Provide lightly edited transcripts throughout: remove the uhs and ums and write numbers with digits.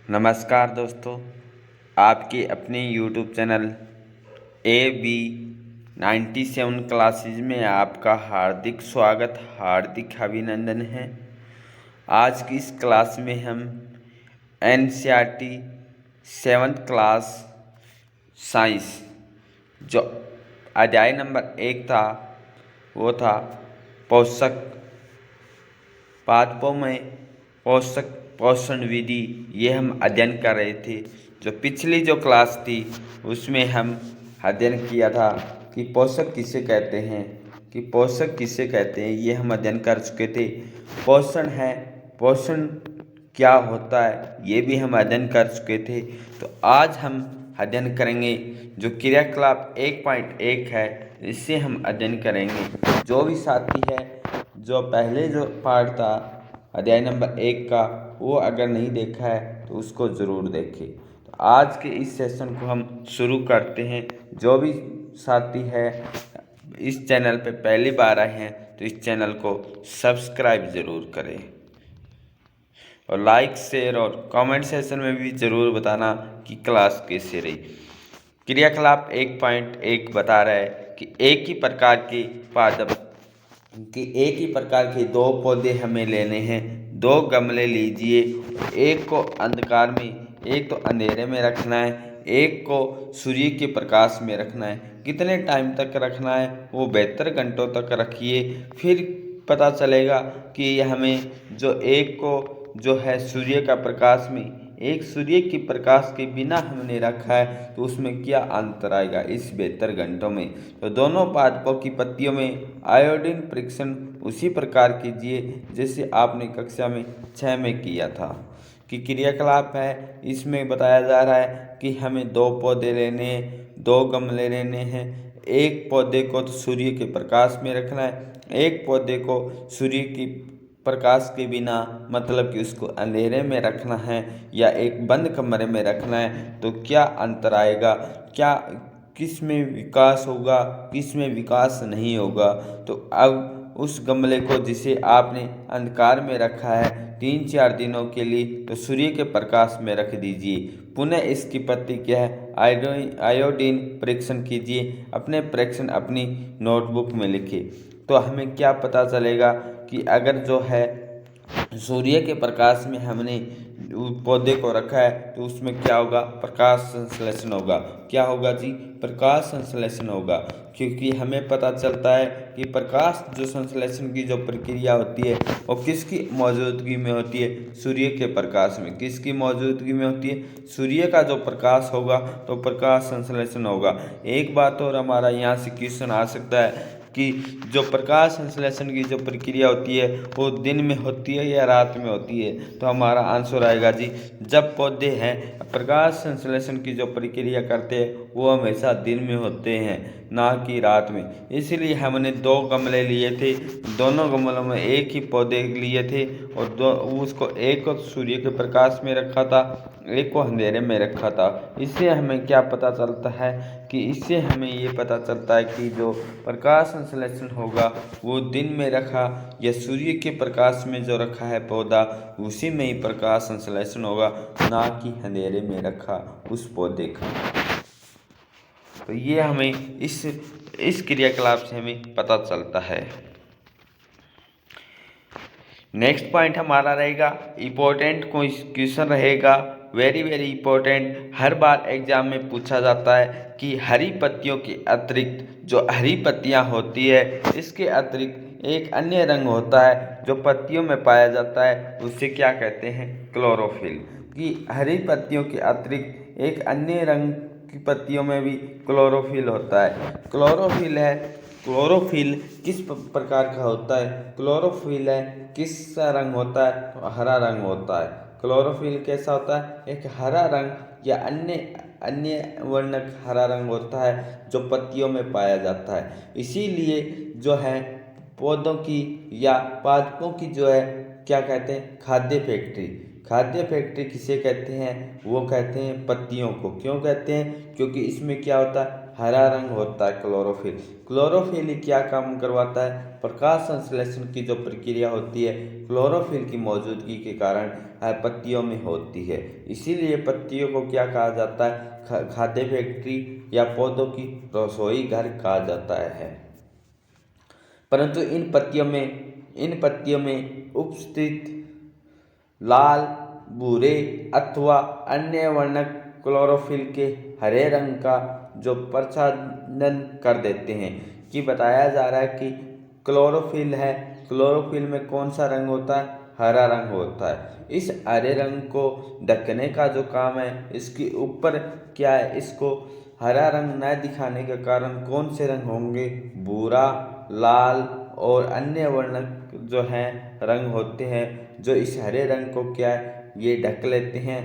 नमस्कार दोस्तों, आपके अपने यूट्यूब चैनल AB97 क्लासेज में आपका हार्दिक स्वागत, हार्दिक अभिनंदन है। आज की इस क्लास में हम NCERT 7th क्लास साइंस जो अध्याय नंबर 1 था वो था पोषक पादपों में पोषक पोषण विधि, ये हम अध्ययन कर रहे थे। जो पिछली जो क्लास थी उसमें हम अध्ययन किया था कि पोषक किसे कहते हैं, ये हम अध्ययन कर चुके थे। पोषण क्या होता है ये भी हम अध्ययन कर चुके थे। तो आज हम अध्ययन करेंगे जो क्रियाकलाप 1.1 है, इससे हम अध्ययन करेंगे। जो भी साथी है जो पहले जो पार्ट था अध्याय नंबर 1 का, वो अगर नहीं देखा है तो उसको ज़रूर देखें। तो आज के इस सेशन को हम शुरू करते हैं। जो भी साथी है इस चैनल पे पहली बार आए हैं तो इस चैनल को सब्सक्राइब ज़रूर करें और लाइक, शेयर और कमेंट सेशन में भी ज़रूर बताना कि क्लास कैसे रही। क्रियाकलाप 1.1 बता रहा है कि एक ही प्रकार के दो पौधे हमें लेने हैं। दो गमले लीजिए, एक को अंधकार में, एक तो अंधेरे में रखना है, एक को सूर्य के प्रकाश में रखना है। कितने टाइम तक रखना है वो 72 घंटों तक रखिए। फिर पता चलेगा कि हमें जो एक को जो है सूर्य का प्रकाश में, एक सूर्य के प्रकाश के बिना हमने रखा है तो उसमें क्या अंतर आएगा इस 72 घंटों में। तो दोनों पादपों की पत्तियों में आयोडीन परीक्षण उसी प्रकार कीजिए जैसे आपने कक्षा में 6 में किया था। कि क्रियाकलाप है, इसमें बताया जा रहा है कि हमें दो पौधे लेने हैं, दो गमले लेने हैं। एक पौधे को तो सूर्य के प्रकाश में रखना है, एक पौधे को सूर्य की प्रकाश के बिना, मतलब कि उसको अंधेरे में रखना है या एक बंद कमरे में रखना है। तो क्या अंतर आएगा, क्या किस में विकास होगा, किस में विकास नहीं होगा। तो अब उस गमले को जिसे आपने अंधकार में रखा है 3-4 दिनों के लिए, तो सूर्य के प्रकाश में रख दीजिए। पुनः इसकी पत्ती क्या है, आयोडीन परीक्षण कीजिए। अपने परीक्षण अपनी नोटबुक में लिखिए। तो हमें क्या पता चलेगा कि अगर जो है सूर्य के प्रकाश में हमने पौधे को रखा है तो उसमें क्या होगा, प्रकाश संश्लेषण होगा। क्या होगा जी, प्रकाश संश्लेषण होगा। क्योंकि हमें पता चलता है कि प्रकाश जो संश्लेषण की जो प्रक्रिया होती है वो किसकी मौजूदगी में होती है, सूर्य के प्रकाश में। किसकी मौजूदगी में होती है, सूर्य का जो प्रकाश होगा तो प्रकाश संश्लेषण होगा। एक बात और हमारा यहाँ से क्वेश्चन आ सकता है कि जो प्रकाश संश्लेषण की जो प्रक्रिया होती है वो दिन में होती है या रात में होती है। तो हमारा आंसर आएगा जी, जब पौधे हैं प्रकाश संश्लेषण की जो प्रक्रिया करते हैं वो हमेशा दिन में होते हैं, ना कि रात में। इसलिए हमने दो गमले लिए थे, दोनों गमलों में एक ही पौधे लिए थे और उसको एक को सूर्य के प्रकाश में रखा था, एक को अंधेरे में रखा था। इससे हमें क्या पता चलता है कि इससे हमें ये पता चलता है कि जो प्रकाश संश्लेषण होगा वो दिन में रखा या सूर्य के प्रकाश में जो रखा है पौधा, उसी में ही प्रकाश संश्लेषण होगा, ना कि अंधेरे में रखा उस पौधे का। तो ये हमें इस क्रियाकलाप से हमें पता चलता है। नेक्स्ट पॉइंट हमारा रहेगा इम्पोर्टेंट क्वेश्चन रहेगा, वेरी इम्पोर्टेंट। हर बार एग्जाम में पूछा जाता है कि हरी पत्तियों के अतिरिक्त, जो हरी पत्तियां होती है इसके अतिरिक्त एक अन्य रंग होता है जो पत्तियों में पाया जाता है, उसे क्या कहते हैं, क्लोरोफिल। कि हरी पत्तियों के अतिरिक्त एक अन्य रंग की पत्तियों में भी क्लोरोफिल होता है। क्लोरोफिल किस प्रकार का होता है, क्लोरोफिल है किस रंग होता है, तो हरा रंग होता है। क्लोरोफिल कैसा होता है, एक हरा रंग या अन्य वर्णक हरा रंग होता है जो पत्तियों में पाया जाता है। इसीलिए जो है पौधों की या पादपों की जो है क्या कहते हैं, खाद्य फैक्ट्री किसे कहते हैं? वो कहते हैं पत्तियों को। क्यों कहते हैं? क्योंकि इसमें क्या होता है? हरा रंग होता है, क्लोरोफिल। क्लोरोफिल क्या काम करवाता है? प्रकाश संश्लेषण की जो प्रक्रिया होती है क्लोरोफिल की मौजूदगी के कारण पत्तियों में होती है। इसीलिए पत्तियों को क्या कहा जाता है? खाद्य फैक्ट्री या पौधों की रसोई घर कहा जाता है। परंतु इन पत्तियों में उपस्थित लाल, भूरे अथवा अन्य वर्णक क्लोरोफिल के हरे रंग का जो प्रच्छादन कर देते हैं। कि बताया जा रहा है कि क्लोरोफिल है, क्लोरोफिल में कौन सा रंग होता है? हरा रंग होता है। इस हरे रंग को ढकने का जो काम है, इसके ऊपर क्या है? इसको हरा रंग न दिखाने के कारण कौन से रंग होंगे? भूरा, लाल और अन्य वर्णक जो हैं रंग होते हैं, जो इस हरे रंग को क्या है? ये ढक लेते हैं।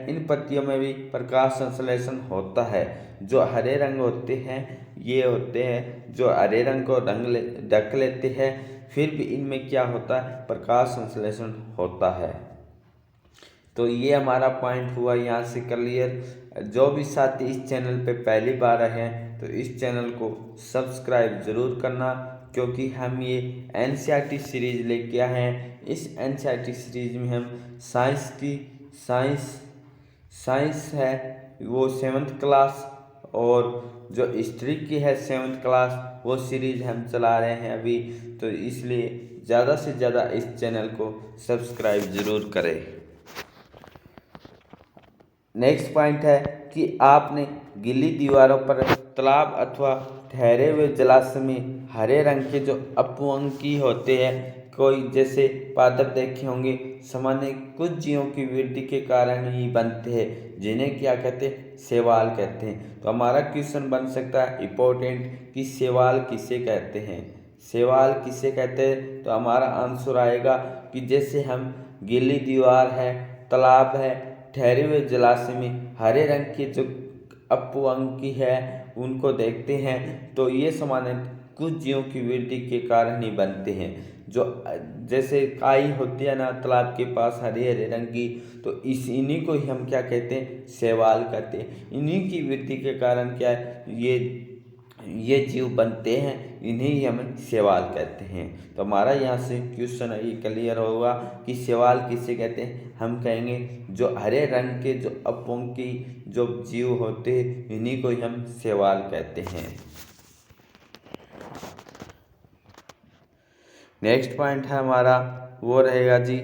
इन पत्तियों में भी प्रकाश संश्लेषण होता है। जो हरे रंग होते हैं ये होते हैं जो हरे रंग को ढक लेते हैं, फिर भी इनमें क्या होता है? प्रकाश संश्लेषण होता है। तो ये हमारा पॉइंट हुआ यहाँ से क्लियर। जो भी साथी इस चैनल पे पहली बार आए हैं तो इस चैनल को सब्सक्राइब ज़रूर करना, क्योंकि हम ये एनसीईआरटी सीरीज़ लेके आए हैं। इस एनसीईआरटी सीरीज़ में हम साइंस है वो 7th क्लास, और जो हिस्ट्री की है 7th क्लास, वो सीरीज़ हम चला रहे हैं अभी। तो इसलिए ज़्यादा से ज़्यादा इस चैनल को सब्सक्राइब ज़रूर करें। नेक्स्ट पॉइंट है कि आपने गीली दीवारों पर तालाब अथवा ठहरे हुए जलाशय में हरे रंग के जो अपवंकी होते हैं, कोई जैसे पादप देखे होंगे, सामान्य कुछ जीवों की वृद्धि के कारण ही बनते हैं, जिन्हें क्या कहते हैं? शैवाल कहते हैं। तो हमारा क्वेश्चन बन सकता है इंपॉर्टेंट कि शैवाल किसे कहते हैं? शैवाल किसे कहते हैं? तो हमारा आंसर आएगा कि जैसे हम गीली दीवार है, तालाब है, ठहरे हुए जलाशय में हरे रंग के जो अपवंकी है उनको देखते हैं, तो ये सामान्य कुछ जीवों की वृद्धि के कारण ही बनते हैं। जो जैसे काई होती है ना तालाब के पास हरे हरे रंग की, तो इन्हीं को ही हम क्या कहते हैं? शैवाल कहते हैं। इन्हीं की वृद्धि के कारण क्या है? ये जीव बनते हैं, इन्हें ही हम शैवाल कहते हैं। तो हमारा यहाँ से क्वेश्चन ये क्लियर होगा कि शैवाल किसे कहते हैं? हम कहेंगे जो हरे रंग के जो अपवंकी जो जीव होते हैं, इन्हीं को ही हम शैवाल कहते हैं। नेक्स्ट पॉइंट है हमारा वो रहेगा जी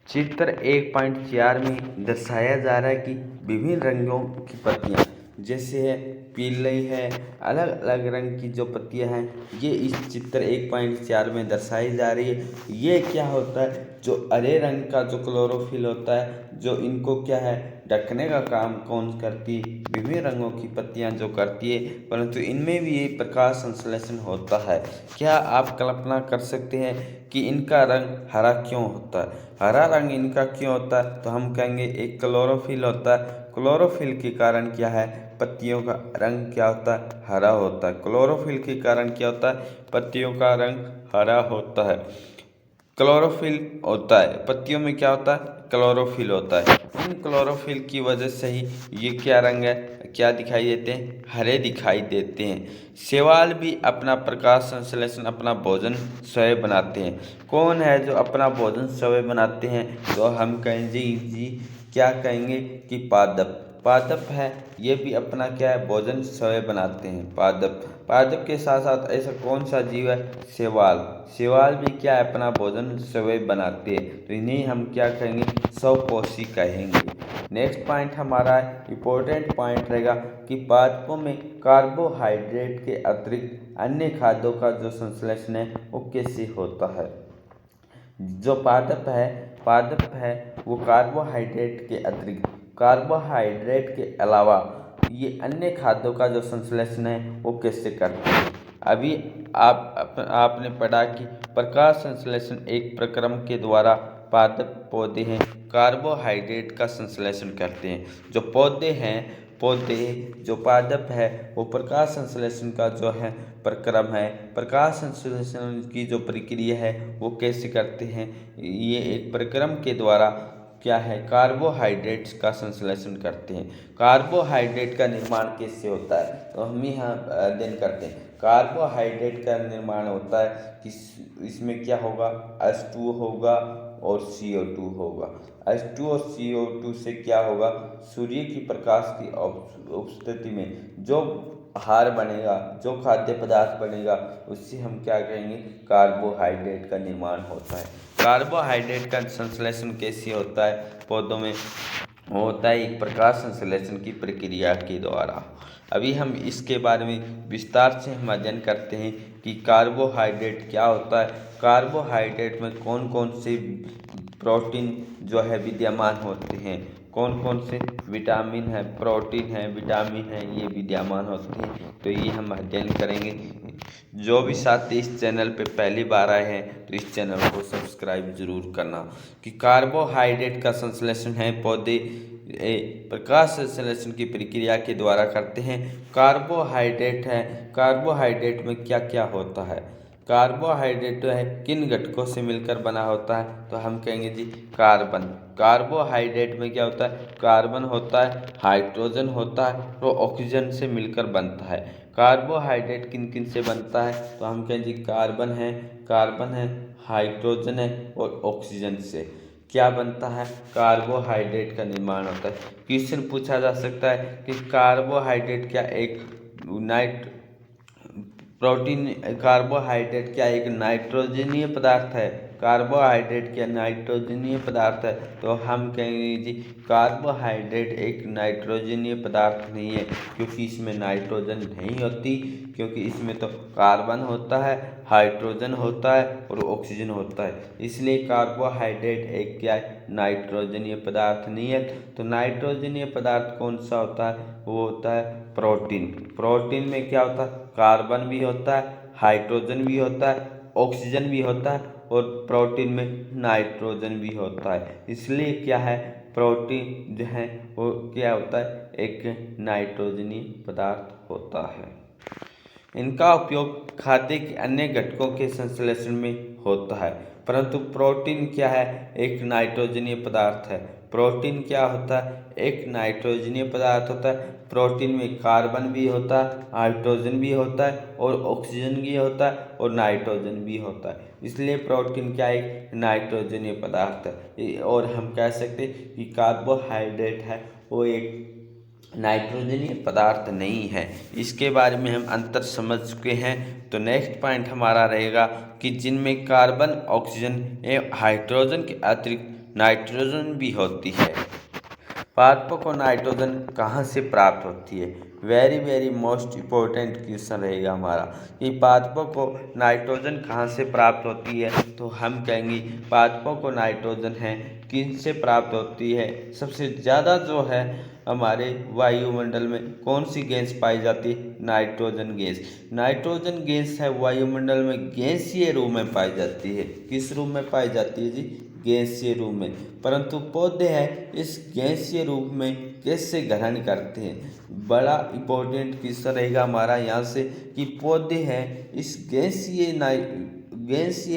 चित्र 1.4 में दर्शाया जा रहा है कि विभिन्न रंगों की पत्तियां, जैसे है पीली है, अलग अलग रंग की जो पत्तियां हैं, ये इस चित्र 1.4 में दर्शाई जा रही है। ये क्या होता है? जो हरे रंग का जो क्लोरोफिल होता है, जो इनको क्या है? ढकने का काम कौन करती है? विभिन्न रंगों की पत्तियां जो करती है, परंतु इनमें भी ये प्रकाश संश्लेषण होता है। क्या आप कल्पना कर सकते हैं कि इनका रंग हरा क्यों होता है? हरा रंग इनका क्यों होता है? तो हम कहेंगे एक क्लोरोफिल होता है। क्लोरोफिल के कारण क्या है? पत्तियों का रंग क्या होता है? हरा होता है। क्लोरोफिल के कारण क्या होता है? पत्तियों का रंग हरा होता है। क्लोरोफिल होता है, पत्तियों में क्या होता है? क्लोरोफिल होता है। इन क्लोरोफिल की वजह से ही ये क्या रंग है? क्या दिखाई देते हैं? हरे दिखाई देते हैं। शैवाल भी अपना प्रकाश संश्लेषण, अपना भोजन स्वयं बनाते हैं। कौन है जो अपना भोजन स्वयं बनाते हैं? तो हम कहेंगे जी क्या कहेंगे कि पादप है, ये भी अपना क्या है? भोजन स्वयं बनाते हैं। पादप के साथ साथ ऐसा कौन सा जीव है? शैवाल भी क्या है? अपना भोजन स्वयं बनाते हैं। तो इन्हें हम क्या कहेंगे? स्वपोषी कहेंगे। नेक्स्ट पॉइंट हमारा इम्पोर्टेंट पॉइंट रहेगा कि पादपों में कार्बोहाइड्रेट के अतिरिक्त अन्य खाद्यों का जो संश्लेषण है वो कैसे होता है? जो पादप है वो कार्बोहाइड्रेट के अतिरिक्त, कार्बोहाइड्रेट के अलावा ये अन्य खाद्यों का जो संश्लेषण है वो कैसे करते हैं? अभी आपने पढ़ा कि प्रकाश संश्लेषण एक प्रक्रम के द्वारा पादप पौधे हैं कार्बोहाइड्रेट का संश्लेषण करते हैं। जो पौधे हैं पौधे जो पादप है वो प्रकाश संश्लेषण का जो है प्रक्रम है, प्रकाश संश्लेषण की जो प्रक्रिया है वो कैसे करते हैं, ये एक प्रक्रम के द्वारा क्या है कार्बोहाइड्रेट्स का संश्लेषण करते हैं। कार्बोहाइड्रेट का निर्माण कैसे होता है तो हम यहाँ अध्ययन करते हैं। कार्बोहाइड्रेट का निर्माण होता है कि इसमें क्या होगा H2 होगा और CO2 होगा। H2 और CO2 से क्या होगा सूर्य की प्रकाश की उपस्थिति में जो आहार बनेगा, जो खाद्य पदार्थ बनेगा उससे हम क्या कहेंगे कार्बोहाइड्रेट का निर्माण होता है। कार्बोहाइड्रेट का संश्लेषण कैसे होता है पौधों में होता है एक प्रकाश संश्लेषण की प्रक्रिया के द्वारा। अभी हम इसके बारे में विस्तार से हम अध्ययन करते हैं कि कार्बोहाइड्रेट क्या होता है, कार्बोहाइड्रेट में कौन कौन से प्रोटीन जो है विद्यमान होते हैं, कौन कौन से विटामिन है, प्रोटीन है, विटामिन है, ये विद्यमान होते हैं। तो ये हम अध्ययन करेंगे। जो भी साथी इस चैनल पे पहली बार आए हैं तो इस चैनल को सब्सक्राइब जरूर करना। कि कार्बोहाइड्रेट का संश्लेषण है पौधे प्रकाश संश्लेषण की प्रक्रिया के द्वारा करते हैं। कार्बोहाइड्रेट है, कार्बोहाइड्रेट में क्या क्या होता है, कार्बोहाइड्रेट है किन घटकों से मिलकर बना होता है तो हम कहेंगे जी कार्बन। कार्बोहाइड्रेट में क्या होता है कार्बन होता है, हाइड्रोजन होता है और ऑक्सीजन से मिलकर बनता है। कार्बोहाइड्रेट किन किन से बनता है तो हम कहें जी कार्बन है, हाइड्रोजन है और ऑक्सीजन से क्या बनता है कार्बोहाइड्रेट का निर्माण होता है। क्वेश्चन पूछा जा सकता है कि कार्बोहाइड्रेट क्या एक कार्बोहाइड्रेट क्या एक नाइट्रोजनीय पदार्थ है, कार्बोहाइड्रेट क्या नाइट्रोजनीय पदार्थ है तो हम कहेंगे जी कार्बोहाइड्रेट एक नाइट्रोजनीय पदार्थ नहीं है, क्योंकि इसमें नाइट्रोजन नहीं होती, क्योंकि इसमें तो कार्बन होता है, हाइड्रोजन होता है और ऑक्सीजन होता है, इसलिए कार्बोहाइड्रेट एक क्या है नाइट्रोजनीय पदार्थ नहीं है। तो नाइट्रोजनीय पदार्थ कौन सा होता है वो होता है प्रोटीन। प्रोटीन में क्या होता है कार्बन भी होता है, हाइड्रोजन भी होता है, ऑक्सीजन भी होता है और प्रोटीन में नाइट्रोजन भी होता है, इसलिए क्या है प्रोटीन जो है वो क्या होता है एक नाइट्रोजनीय पदार्थ होता है। इनका उपयोग खाद्य के अन्य घटकों के संश्लेषण में होता है, परंतु प्रोटीन क्या है एक नाइट्रोजनीय पदार्थ है। प्रोटीन क्या होता है एक नाइट्रोजनीय पदार्थ होता है। प्रोटीन में कार्बन भी होता है, हाइड्रोजन भी होता है और ऑक्सीजन भी होता है और नाइट्रोजन भी होता है, इसलिए प्रोटीन क्या एक नाइट्रोजनीय पदार्थ है। और हम कह सकते हैं कि कार्बोहाइड्रेट है वो एक नाइट्रोजनीय पदार्थ नहीं है। इसके बारे में हम अंतर समझ चुके हैं। तो नेक्स्ट पॉइंट हमारा रहेगा कि जिनमें कार्बन, ऑक्सीजन एवं हाइड्रोजन के अतिरिक्त नाइट्रोजन भी होती है। पादपों को नाइट्रोजन कहाँ से प्राप्त होती है, वेरी मोस्ट इम्पोर्टेंट क्वेश्चन रहेगा हमारा कि पादपों को नाइट्रोजन कहाँ से प्राप्त होती है तो हम कहेंगे पादपों को नाइट्रोजन है किन से प्राप्त होती है। सबसे ज़्यादा जो है हमारे वायुमंडल में कौन सी गैस पाई जाती है नाइट्रोजन गैस। नाइट्रोजन गैस है वायुमंडल में गैसीय रूप में पाई जाती है। किस रूप में पाई जाती है जी गैसीय रूप में, परंतु पौधे हैं इस गैसीय रूप में कैसे ग्रहण करते हैं। बड़ा इम्पोर्टेंट क्वेश्चन रहेगा हमारा यहाँ से कि पौधे हैं इस गैसीय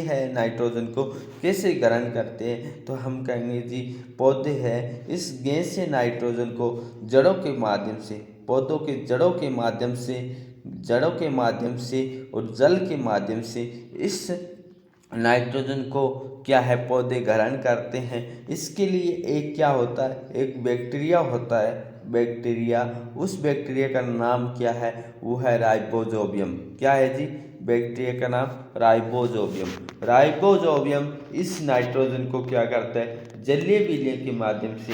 है नाइट्रोजन को कैसे ग्रहण करते हैं तो हम कहेंगे जी पौधे हैं इस गैसीय नाइट्रोजन को जड़ों के माध्यम से, पौधों के जड़ों के माध्यम से और जल के माध्यम से इस नाइट्रोजन को क्या है पौधे ग्रहण करते हैं। इसके लिए एक क्या होता है एक बैक्टीरिया होता है, बैक्टीरिया, उस बैक्टीरिया का नाम क्या है वो है राइबोजोबियम। क्या है जी बैक्टीरिया का नाम राइबोजोबियम। राइबोजोबियम इस नाइट्रोजन को क्या करता है जलीय विलय के माध्यम से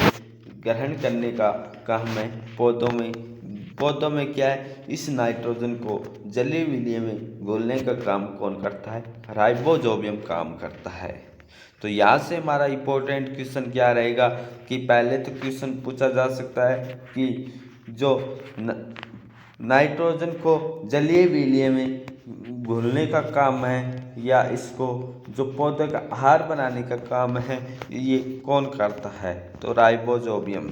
ग्रहण करने का काम है पौधों में क्या है इस नाइट्रोजन को जलीय विलय में घोलने का काम कौन करता है राइबोजोबियम काम करता है। तो यहाँ से हमारा इम्पोर्टेंट क्वेश्चन क्या रहेगा कि पहले तो क्वेश्चन पूछा जा सकता है कि जो नाइट्रोजन को जलीय विलय में घुलने का काम है या इसको जो पौधे का आहार बनाने का काम है ये कौन करता है तो राइबोजोबियम।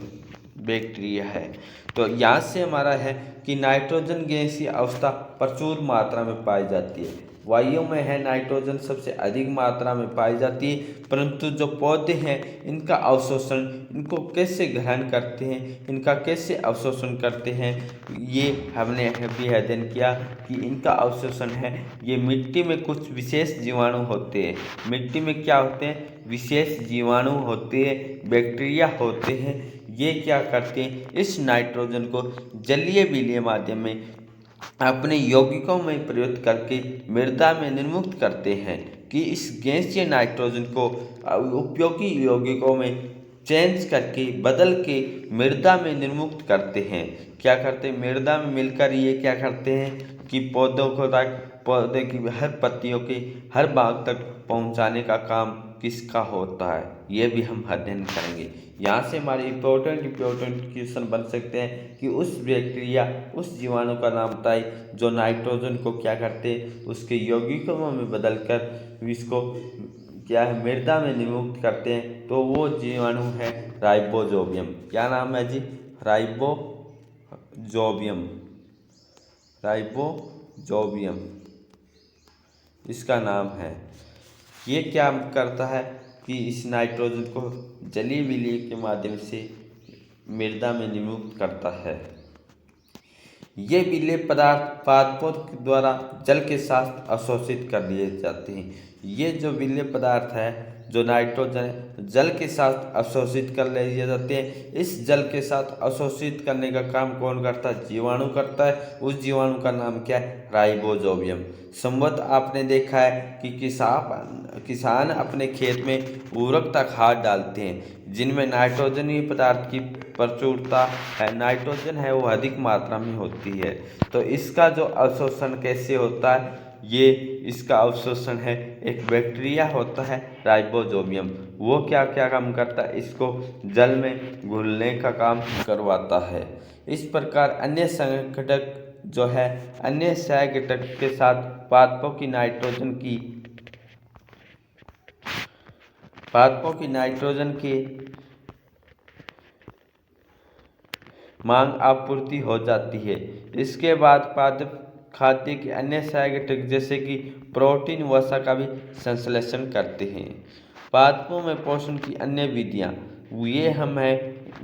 बैक्टीरिया है। तो यहाँ से हमारा है कि नाइट्रोजन गैसीय अवस्था प्रचुर मात्रा में पाई जाती है। वायु में है नाइट्रोजन सबसे अधिक मात्रा में पाई जाती है, परंतु जो पौधे हैं इनका अवशोषण, इनको कैसे ग्रहण करते हैं, इनका कैसे अवशोषण करते हैं, ये हमने अभी अध्ययन किया कि इनका अवशोषण है ये मिट्टी में कुछ विशेष जीवाणु होते हैं। मिट्टी में क्या होते हैं? विशेष जीवाणु होते हैं, बैक्टीरिया होते हैं। ये क्या करते हैं? इस नाइट्रोजन को जलीय विलीय माध्यम में अपने यौगिकों में प्रयुक्त करके मृदा में निर्मुक्त करते हैं कि इस गैसीय नाइट्रोजन को उपयोगी यौगिकों में चेंज करके बदल के मृदा में निर्मुक्त करते हैं। क्या करते हैं? मृदा में मिलकर ये क्या करते हैं कि पौधों को तक पौधे की हर पत्तियों के हर भाग तक पहुंचाने का काम किसका होता है, ये भी हम अध्ययन करेंगे। यहाँ से हमारे इम्पोर्टेंट क्वेश्चन बन सकते हैं कि उस बैक्टीरिया, उस जीवाणु का नाम बताइए जो नाइट्रोजन को क्या करते हैं, उसके यौगिकों में बदलकर इसको क्या है मृदा में निर्मुक्त करते हैं। तो वो जीवाणु है राइबोजोबियम। क्या नाम है जी? राइबोजोबियम। राइबोजोबियम इसका नाम है। ये क्या करता है कि इस नाइट्रोजन को जलीय विलीय के माध्यम से मृदा में निर्मुक्त करता है। ये विलेय पदार्थ पादपों द्वारा जल के साथ अवशोषित कर लिए जाते हैं। ये जो विलेय पदार्थ है, जो नाइट्रोजन जल के साथ अवशोषित कर लिए जाते हैं। इस जल के साथ अवशोषित करने का काम कौन करता है? जीवाणु करता है। उस जीवाणु का नाम क्या है? राइबोजोबियम। संभवतः आपने देखा है कि किसान अपने खेत में उर्वरकता खाद डालते हैं जिनमें नाइट्रोजनीय पदार्थ की प्रचुरता है, नाइट्रोजन है वो अधिक मात्रा में होती है। तो इसका जो अवशोषण कैसे होता है? ये इसका अवशोषण है एक बैक्टीरिया होता है राइबोजोबियम। वो क्या क्या काम करता है? इसको जल में घुलने का काम करवाता है। इस प्रकार अन्य संघटक जो है, अन्य सहघटक के साथ पादपों की नाइट्रोजन की मांग आपूर्ति हो जाती है। इसके बाद पादप खाद्य के अन्य सहघटक जैसे कि प्रोटीन वसा का भी संश्लेषण करते हैं। पादपों में पोषण की अन्य विधियाँ ये हम है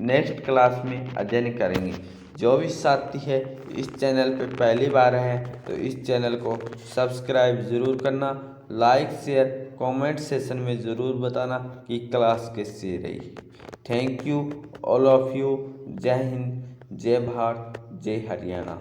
नेक्स्ट क्लास में अध्ययन करेंगे। जो भी साथी है इस चैनल पे पहली बार है तो इस चैनल को सब्सक्राइब ज़रूर करना, लाइक शेयर कमेंट सेशन में ज़रूर बताना कि क्लास कैसी रही। Thank you all of you. जय हिंद, जय भारत, जय हरियाणा।